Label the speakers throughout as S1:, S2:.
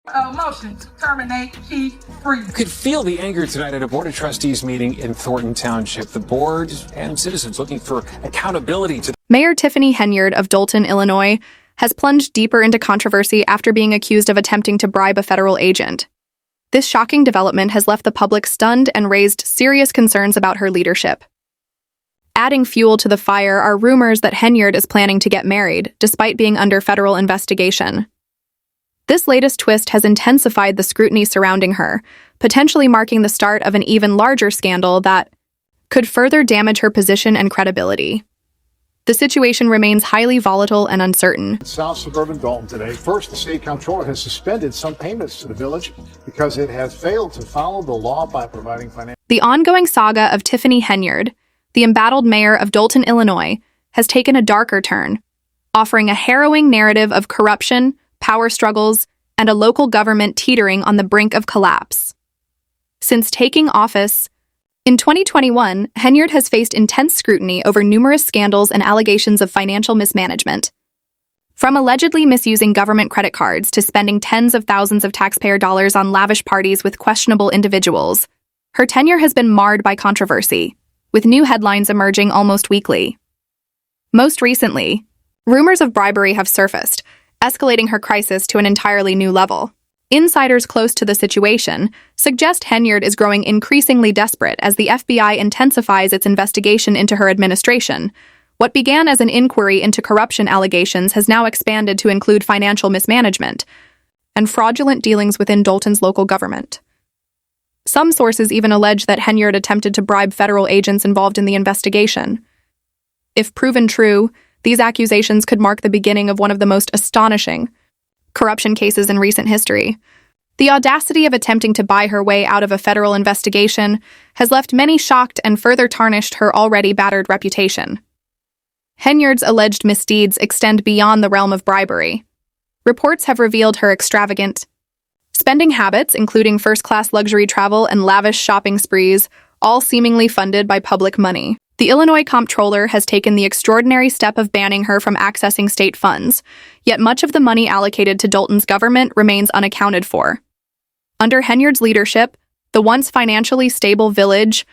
S1: Motion to terminate Chief Freeze.
S2: You could feel the anger tonight at a Board of Trustees meeting in Thornton Township. The board and citizens looking for accountability to
S3: Mayor Tiffany Henyard of Dolton, Illinois, has plunged deeper into controversy after being accused of attempting to bribe a federal agent. This shocking development has left the public stunned and raised serious concerns about her leadership. Adding fuel to the fire are rumors that Henyard is planning to get married, despite being under federal investigation. This latest twist has intensified the scrutiny surrounding her, potentially marking the start of an even larger scandal that could further damage her position and credibility. The situation remains highly volatile and uncertain.
S4: South suburban Dalton today. First, the state comptroller has suspended some payments to the village because it has failed to follow the law by providing financial.
S3: The ongoing saga of Tiffany Henyard, the embattled mayor of Dolton, Illinois, has taken a darker turn, offering a harrowing narrative of corruption, power struggles, and a local government teetering on the brink of collapse. Since taking office, in 2021, Henyard has faced intense scrutiny over numerous scandals and allegations of financial mismanagement. From allegedly misusing government credit cards to spending tens of thousands of taxpayer dollars on lavish parties with questionable individuals, her tenure has been marred by controversy, with new headlines emerging almost weekly. Most recently, rumors of bribery have surfaced, escalating her crisis to an entirely new level. Insiders close to the situation suggest Henyard is growing increasingly desperate as the FBI intensifies its investigation into her administration. What began as an inquiry into corruption allegations has now expanded to include financial mismanagement and fraudulent dealings within Dolton's local government. Some sources even allege that Henyard attempted to bribe federal agents involved in the investigation. If proven true, these accusations could mark the beginning of one of the most astonishing corruption cases in recent history. The audacity of attempting to buy her way out of a federal investigation has left many shocked and further tarnished her already battered reputation. Henyard's alleged misdeeds extend beyond the realm of bribery. Reports have revealed her extravagant spending habits, including first-class luxury travel and lavish shopping sprees, all seemingly funded by public money. The Illinois comptroller has taken the extraordinary step of banning her from accessing state funds, yet much of the money allocated to Dolton's government remains unaccounted for. Under Henyard's leadership, the once financially stable village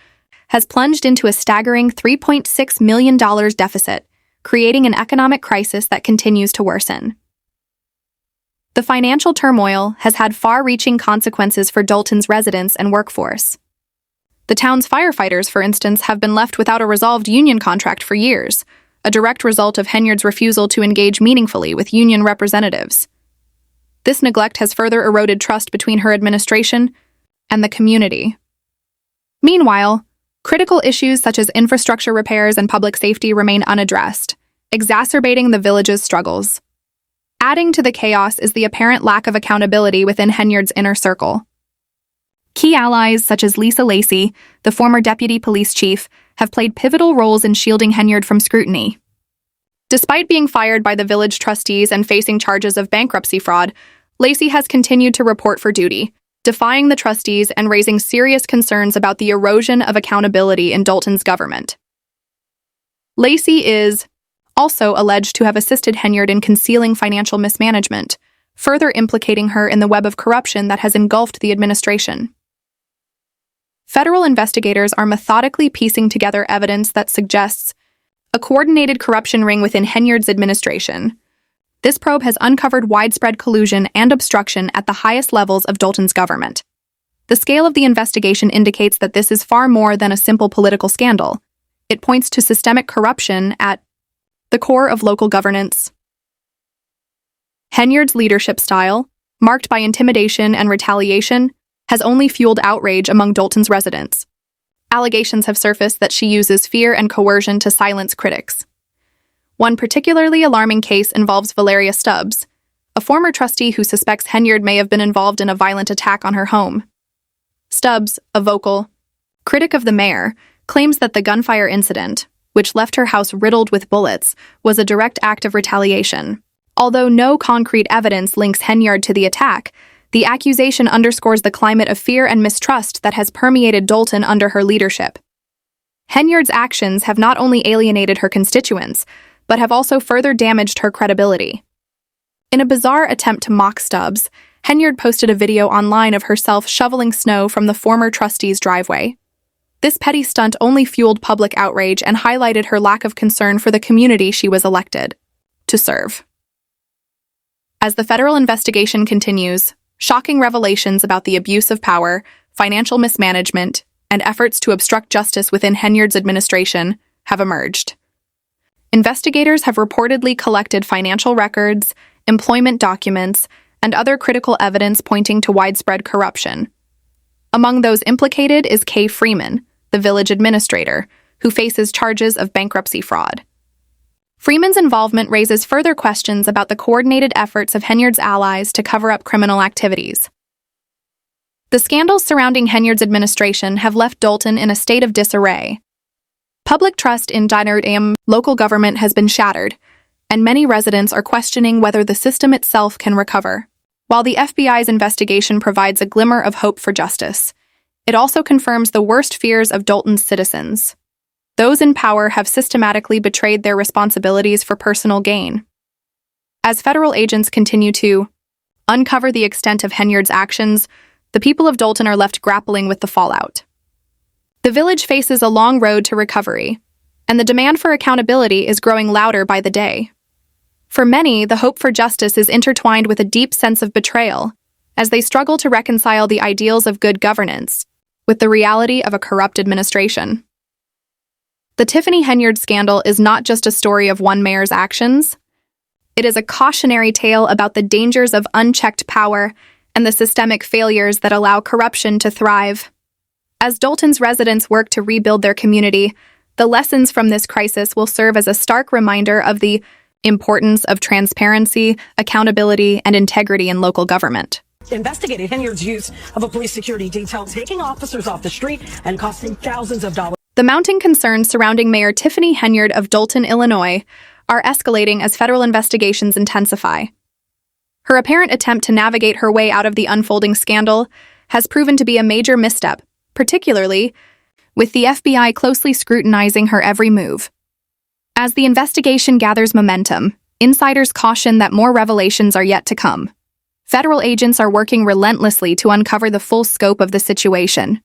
S3: has plunged into a staggering $3.6 million deficit, creating an economic crisis that continues to worsen. The financial turmoil has had far-reaching consequences for Dolton's residents and workforce. The town's firefighters, for instance, have been left without a resolved union contract for years, a direct result of Henyard's refusal to engage meaningfully with union representatives. This neglect has further eroded trust between her administration and the community. Meanwhile, critical issues such as infrastructure repairs and public safety remain unaddressed, exacerbating the village's struggles. Adding to the chaos is the apparent lack of accountability within Henyard's inner circle. Key allies such as Lisa Lacey, the former deputy police chief, have played pivotal roles in shielding Henyard from scrutiny. Despite being fired by the village trustees and facing charges of bankruptcy fraud, Lacey has continued to report for duty, defying the trustees and raising serious concerns about the erosion of accountability in Dolton's government. Lacey is also alleged to have assisted Henyard in concealing financial mismanagement, further implicating her in the web of corruption that has engulfed the administration. Federal investigators are methodically piecing together evidence that suggests a coordinated corruption ring within Henyard's administration. This probe has uncovered widespread collusion and obstruction at the highest levels of Dolton's government. The scale of the investigation indicates that this is far more than a simple political scandal. It points to systemic corruption at the core of local governance. Henyard's leadership style, marked by intimidation and retaliation, has only fueled outrage among Dolton's residents. Allegations have surfaced that she uses fear and coercion to silence critics. One particularly alarming case involves Valeria Stubbs, a former trustee who suspects Henyard may have been involved in a violent attack on her home. Stubbs, a vocal critic of the mayor, claims that the gunfire incident, which left her house riddled with bullets, was a direct act of retaliation. Although no concrete evidence links Henyard to the attack, the accusation underscores the climate of fear and mistrust that has permeated Dolton under her leadership. Henyard's actions have not only alienated her constituents, but have also further damaged her credibility. In a bizarre attempt to mock Stubbs, Henyard posted a video online of herself shoveling snow from the former trustee's driveway. This petty stunt only fueled public outrage and highlighted her lack of concern for the community she was elected to serve. As the federal investigation continues, shocking revelations about the abuse of power, financial mismanagement, and efforts to obstruct justice within Henyard's administration have emerged. Investigators have reportedly collected financial records, employment documents, and other critical evidence pointing to widespread corruption. Among those implicated is Kay Freeman, the village administrator, who faces charges of bankruptcy fraud. Freeman's involvement raises further questions about the coordinated efforts of Henyard's allies to cover up criminal activities. The scandals surrounding Henyard's administration have left Dolton in a state of disarray. Public trust in local government has been shattered, and many residents are questioning whether the system itself can recover. While the FBI's investigation provides a glimmer of hope for justice, it also confirms the worst fears of Dolton's citizens. Those in power have systematically betrayed their responsibilities for personal gain. As federal agents continue to uncover the extent of Henyard's actions, the people of Dolton are left grappling with the fallout. The village faces a long road to recovery, and the demand for accountability is growing louder by the day. For many, the hope for justice is intertwined with a deep sense of betrayal, as they struggle to reconcile the ideals of good governance with the reality of a corrupt administration. The Tiffany Henyard scandal is not just a story of one mayor's actions. It is a cautionary tale about the dangers of unchecked power and the systemic failures that allow corruption to thrive. As Dolton's residents work to rebuild their community, the lessons from this crisis will serve as a stark reminder of the importance of transparency, accountability, and integrity in local government.
S5: Investigated Henyard's use of a police security detail, taking officers off the street and costing thousands of dollars.
S3: The mounting concerns surrounding Mayor Tiffany Henyard of Dolton, Illinois, are escalating as federal investigations intensify. Her apparent attempt to navigate her way out of the unfolding scandal has proven to be a major misstep, particularly with the FBI closely scrutinizing her every move. As the investigation gathers momentum, insiders caution that more revelations are yet to come. Federal agents are working relentlessly to uncover the full scope of the situation,